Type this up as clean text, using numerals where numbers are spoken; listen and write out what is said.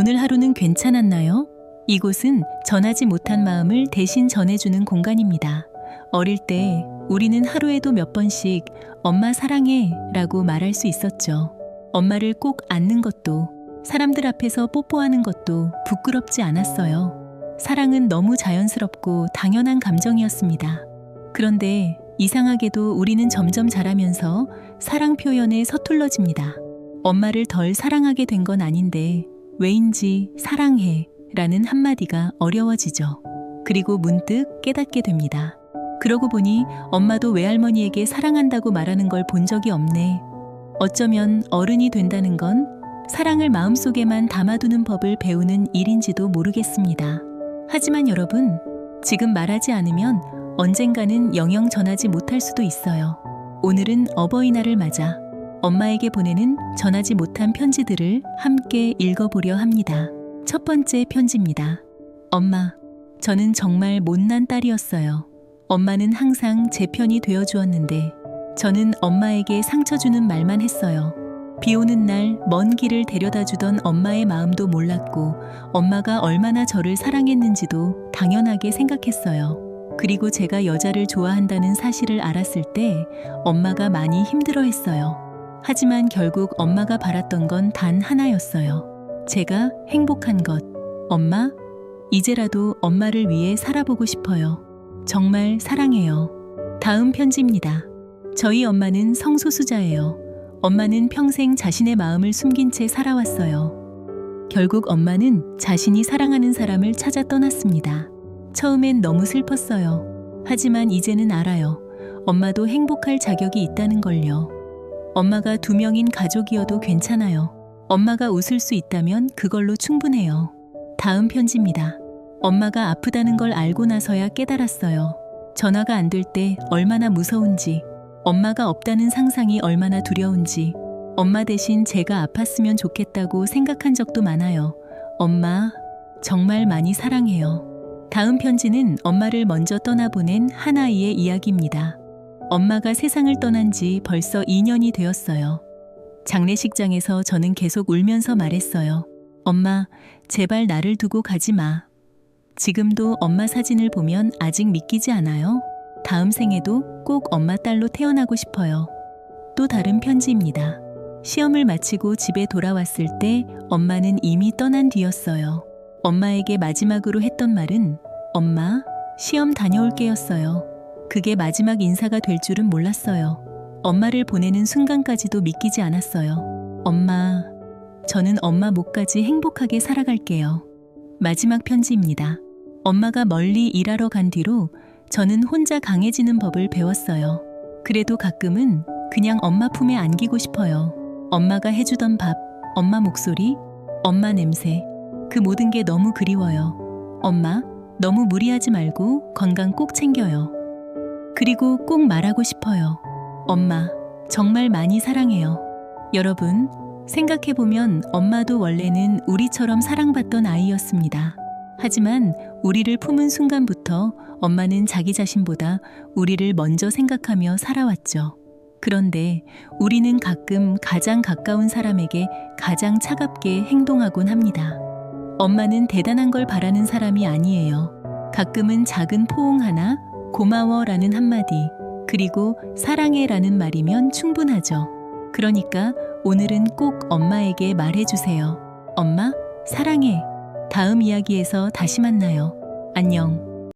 오늘 하루는 괜찮았나요? 이곳은 전하지 못한 마음을 대신 전해주는 공간입니다. 어릴 때 우리는 하루에도 몇 번씩 엄마 사랑해 라고 말할 수 있었죠. 엄마를 꼭 안는 것도, 사람들 앞에서 뽀뽀하는 것도 부끄럽지 않았어요. 사랑은 너무 자연스럽고 당연한 감정이었습니다. 그런데 이상하게도 우리는 점점 자라면서 사랑 표현에 서툴러집니다. 엄마를 덜 사랑하게 된 건 아닌데 왜인지 사랑해 라는 한마디가 어려워지죠. 그리고 문득 깨닫게 됩니다. 그러고 보니 엄마도 외할머니에게 사랑한다고 말하는 걸 본 적이 없네. 어쩌면 어른이 된다는 건 사랑을 마음속에만 담아두는 법을 배우는 일인지도 모르겠습니다. 하지만 여러분, 지금 말하지 않으면 언젠가는 영영 전하지 못할 수도 있어요. 오늘은 어버이날을 맞아 엄마에게 보내는 전하지 못한 편지들을 함께 읽어보려 합니다. 첫 번째 편지입니다. 엄마, 저는 정말 못난 딸이었어요. 엄마는 항상 제 편이 되어주었는데 저는 엄마에게 상처 주는 말만 했어요. 비 오는 날 먼 길을 데려다 주던 엄마의 마음도 몰랐고 엄마가 얼마나 저를 사랑했는지도 당연하게 생각했어요. 그리고 제가 여자를 좋아한다는 사실을 알았을 때 엄마가 많이 힘들어했어요. 하지만 결국 엄마가 바랐던 건 단 하나였어요. 제가 행복한 것. 엄마, 이제라도 엄마를 위해 살아보고 싶어요. 정말 사랑해요. 다음 편지입니다. 저희 엄마는 성소수자예요. 엄마는 평생 자신의 마음을 숨긴 채 살아왔어요. 결국 엄마는 자신이 사랑하는 사람을 찾아 떠났습니다. 처음엔 너무 슬펐어요. 하지만 이제는 알아요. 엄마도 행복할 자격이 있다는 걸요. 엄마가 2명인 가족이어도 괜찮아요. 엄마가 웃을 수 있다면 그걸로 충분해요. 다음 편지입니다. 엄마가 아프다는 걸 알고 나서야 깨달았어요. 전화가 안 될 때 얼마나 무서운지, 엄마가 없다는 상상이 얼마나 두려운지, 엄마 대신 제가 아팠으면 좋겠다고 생각한 적도 많아요. 엄마, 정말 많이 사랑해요. 다음 편지는 엄마를 먼저 떠나보낸 한 아이의 이야기입니다. 엄마가 세상을 떠난 지 벌써 2년이 되었어요. 장례식장에서 저는 계속 울면서 말했어요. 엄마, 제발 나를 두고 가지 마. 지금도 엄마 사진을 보면 아직 믿기지 않아요? 다음 생에도 꼭 엄마 딸로 태어나고 싶어요. 또 다른 편지입니다. 시험을 마치고 집에 돌아왔을 때 엄마는 이미 떠난 뒤였어요. 엄마에게 마지막으로 했던 말은 엄마, 시험 다녀올게였어요. 그게 마지막 인사가 될 줄은 몰랐어요. 엄마를 보내는 순간까지도 믿기지 않았어요. 엄마, 저는 엄마 목까지 행복하게 살아갈게요. 마지막 편지입니다. 엄마가 멀리 일하러 간 뒤로 저는 혼자 강해지는 법을 배웠어요. 그래도 가끔은 그냥 엄마 품에 안기고 싶어요. 엄마가 해주던 밥, 엄마 목소리, 엄마 냄새, 그 모든 게 너무 그리워요. 엄마, 너무 무리하지 말고 건강 꼭 챙겨요. 그리고 꼭 말하고 싶어요. 엄마, 정말 많이 사랑해요. 여러분, 생각해보면 엄마도 원래는 우리처럼 사랑받던 아이였습니다. 하지만 우리를 품은 순간부터 엄마는 자기 자신보다 우리를 먼저 생각하며 살아왔죠. 그런데 우리는 가끔 가장 가까운 사람에게 가장 차갑게 행동하곤 합니다. 엄마는 대단한 걸 바라는 사람이 아니에요. 가끔은 작은 포옹 하나, 고마워 라는 한마디, 그리고 사랑해 라는 말이면 충분하죠. 그러니까 오늘은 꼭 엄마에게 말해주세요. 엄마, 사랑해. 다음 이야기에서 다시 만나요. 안녕.